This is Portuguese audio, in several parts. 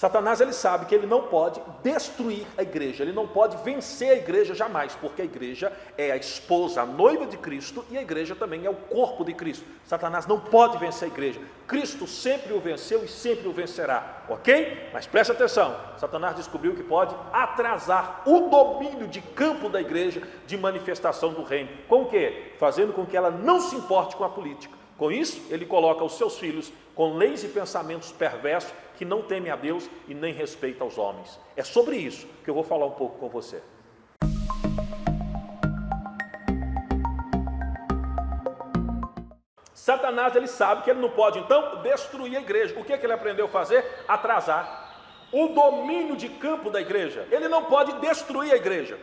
Satanás, ele sabe que ele não pode destruir a igreja, ele não pode vencer a igreja jamais, porque a igreja é a esposa, a noiva de Cristo, e a igreja também é o corpo de Cristo. Satanás não pode vencer a igreja. Cristo sempre o venceu e sempre o vencerá, ok? Mas preste atenção, Satanás descobriu que pode atrasar o domínio de campo da igreja, de manifestação do reino. Com o quê? Fazendo com que ela não se importe com a política. Com isso, ele coloca os seus filhos com leis e pensamentos perversos, que não temem a Deus e nem respeitam aos homens. É sobre isso que eu vou falar um pouco com você. Satanás, ele sabe que ele não pode, então, destruir a igreja. O que é que ele aprendeu a fazer? Atrasar o domínio de campo da igreja. Ele não pode destruir a igreja,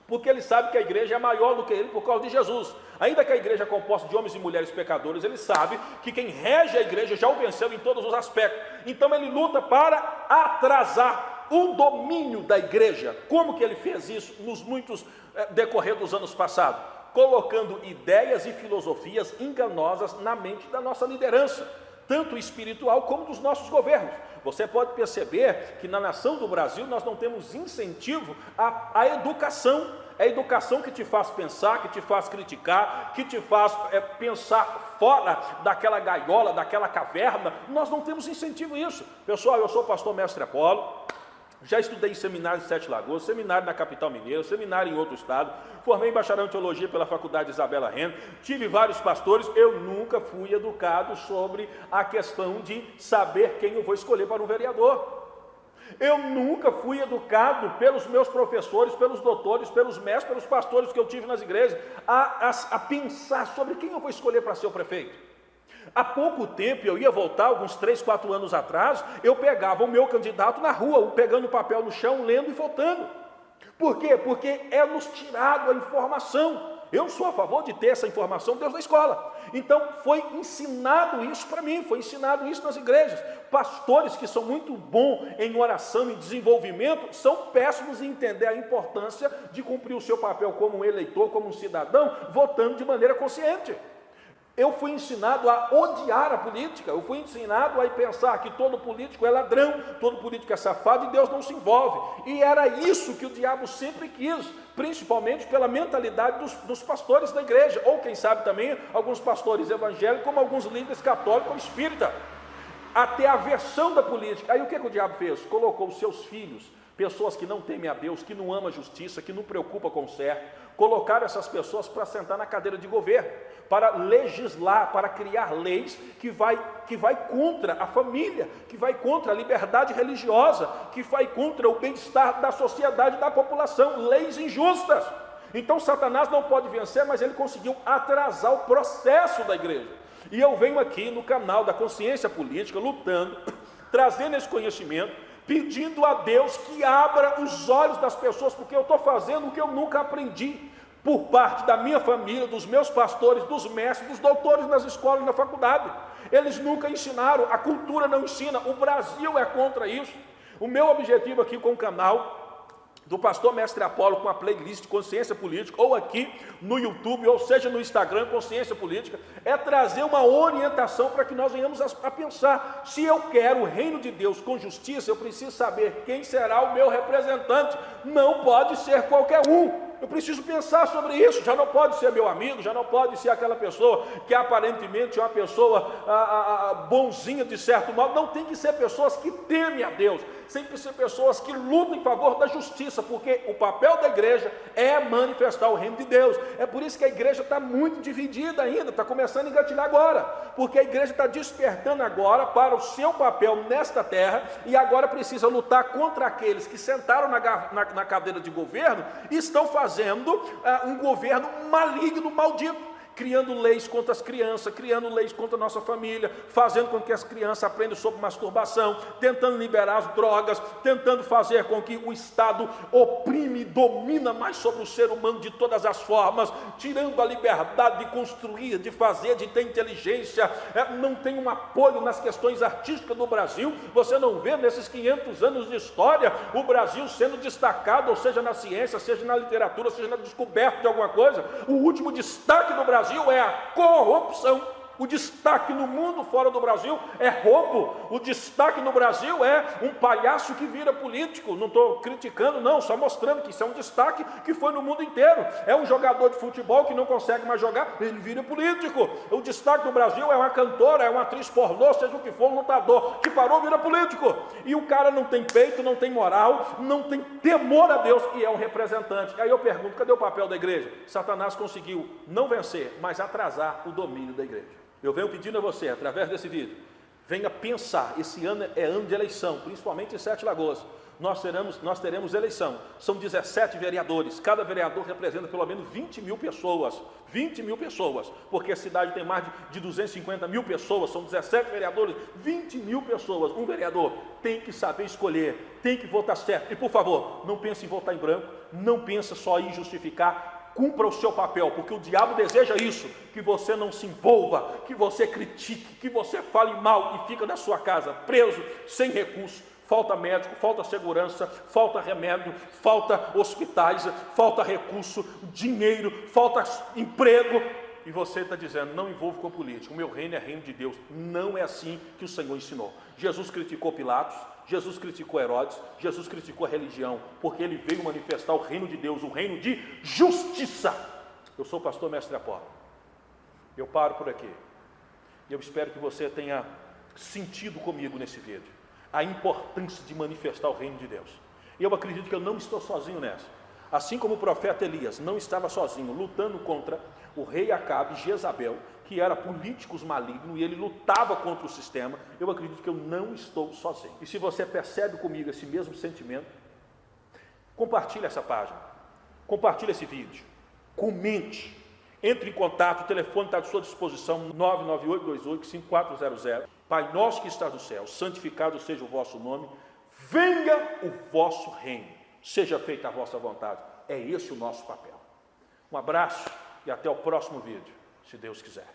porque ele sabe que a igreja é maior do que ele por causa de Jesus. Ainda que a igreja é composta de homens e mulheres pecadores, ele sabe que quem rege a igreja já o venceu em todos os aspectos. Então ele luta para atrasar o domínio da igreja. Como que ele fez isso nos muitos decorrer dos anos passados? Colocando ideias e filosofias enganosas na mente da nossa liderança, tanto espiritual como dos nossos governos. Você pode perceber que na nação do Brasil nós não temos incentivo à educação. É a educação que te faz pensar, que te faz criticar, que te faz pensar fora daquela gaiola, daquela caverna. Nós não temos incentivo a isso. Pessoal, eu sou pastor mestre Apolo, já estudei em seminário de Sete Lagoas, seminário na capital mineira, seminário em outro estado, formei bacharel em teologia pela faculdade Isabela Reno, tive vários pastores. Eu nunca fui educado sobre a questão de saber quem eu vou escolher para um vereador. Eu nunca fui educado pelos meus professores, pelos doutores, pelos mestres, pelos pastores que eu tive nas igrejas, a pensar sobre quem eu vou escolher para ser o prefeito. Há pouco tempo, eu ia voltar, alguns 3, 4 anos atrás, eu pegava o meu candidato na rua, pegando o papel no chão, lendo e votando. Por quê? Porque é nos tirado a informação. Eu sou a favor de ter essa informação desde a escola. Então foi ensinado isso para mim, foi ensinado isso nas igrejas. Pastores que são muito bons em oração e desenvolvimento, são péssimos em entender a importância de cumprir o seu papel como um eleitor, como um cidadão, votando de maneira consciente. Eu fui ensinado a odiar a política, eu fui ensinado a pensar que todo político é ladrão, todo político é safado e Deus não se envolve. E era isso que o diabo sempre quis, principalmente pela mentalidade dos pastores da igreja, ou quem sabe também alguns pastores evangélicos, como alguns líderes católicos ou espíritas. Até a versão da política. Aí o que o diabo fez? Colocou os seus filhos, pessoas que não temem a Deus, que não amam a justiça, que não preocupam com o certo, colocaram essas pessoas para sentar na cadeira de governo, para legislar, para criar leis que vai contra a família, que vai contra a liberdade religiosa, que vai contra o bem-estar da sociedade, da população, leis injustas. Então Satanás não pode vencer, mas ele conseguiu atrasar o processo da igreja. E eu venho aqui no canal da Consciência Política, lutando, trazendo esse conhecimento, pedindo a Deus que abra os olhos das pessoas, porque eu estou fazendo o que eu nunca aprendi, por parte da minha família, dos meus pastores, dos mestres, dos doutores nas escolas e na faculdade. Eles nunca ensinaram, a cultura não ensina, o Brasil é contra isso. O meu objetivo aqui com o canal do pastor mestre Apolo, com a playlist Consciência Política, ou aqui no YouTube, ou seja no Instagram, Consciência Política, é trazer uma orientação para que nós venhamos a pensar. Se eu quero o reino de Deus com justiça, eu preciso saber quem será o meu representante. Não pode ser qualquer um. Eu preciso pensar sobre isso. Já não pode ser meu amigo, já não pode ser aquela pessoa que aparentemente é uma pessoa bonzinha de certo modo. Não, tem que ser pessoas que temem a Deus, tem que ser pessoas que lutam em favor da justiça, porque o papel da igreja é manifestar o reino de Deus. É por isso que a igreja está muito dividida ainda, está começando a engatilhar agora, porque a igreja está despertando agora para o seu papel nesta terra, e agora precisa lutar contra aqueles que sentaram na cadeira de governo e estão fazendo um governo maligno, maldito, criando leis contra as crianças, criando leis contra a nossa família, fazendo com que as crianças aprendam sobre masturbação, tentando liberar as drogas, tentando fazer com que o Estado oprime e domina mais sobre o ser humano de todas as formas, tirando a liberdade de construir, de fazer, de ter inteligência. Não tem um apoio nas questões artísticas do Brasil. Você não vê nesses 500 anos de história o Brasil sendo destacado, ou seja na ciência, seja na literatura, seja na descoberta de alguma coisa. O último destaque do Brasil é a corrupção. O destaque no mundo fora do Brasil é roubo. O destaque no Brasil é um palhaço que vira político. Não estou criticando, não, só mostrando que isso é um destaque que foi no mundo inteiro. É um jogador de futebol que não consegue mais jogar, ele vira político. O destaque no Brasil é uma cantora, é uma atriz pornô, seja o que for, um lutador que parou, vira político. E o cara não tem peito, não tem moral, não tem temor a Deus e é um representante. Aí eu pergunto, cadê o papel da igreja? Satanás conseguiu não vencer, mas atrasar o domínio da igreja. Eu venho pedindo a você, através desse vídeo, venha pensar, esse ano é ano de eleição, principalmente em Sete Lagoas. Nós teremos eleição, são 17 vereadores, cada vereador representa pelo menos 20 mil pessoas, porque a cidade tem mais de 250 mil pessoas, são 17 vereadores, 20 mil pessoas, um vereador tem que saber escolher, tem que votar certo, e por favor, não pense em votar em branco, não pense só em justificar, cumpra o seu papel, porque o diabo deseja isso, que você não se envolva, que você critique, que você fale mal e fica na sua casa preso, sem recurso. Falta médico, falta segurança, falta remédio, falta hospitais, falta recurso, dinheiro, falta emprego. E você está dizendo, não envolvo com política, o meu reino é reino de Deus. Não é assim que o Senhor ensinou. Jesus criticou Pilatos, Jesus criticou Herodes, Jesus criticou a religião, porque ele veio manifestar o reino de Deus, o reino de justiça. Eu sou o pastor Mestre Apolo. Eu paro por aqui. E eu espero que você tenha sentido comigo nesse vídeo a importância de manifestar o reino de Deus. E eu acredito que eu não estou sozinho nessa. Assim como o profeta Elias não estava sozinho, lutando contra o rei Acabe e Jezabel, que era políticos malignos, e ele lutava contra o sistema, eu acredito que eu não estou sozinho. E se você percebe comigo esse mesmo sentimento, compartilhe essa página, compartilhe esse vídeo, comente, entre em contato, o telefone está à sua disposição, 998285400. Pai nosso que está no céu, santificado seja o vosso nome, venha o vosso reino, seja feita a vossa vontade. É esse o nosso papel. Um abraço e até o próximo vídeo, se Deus quiser.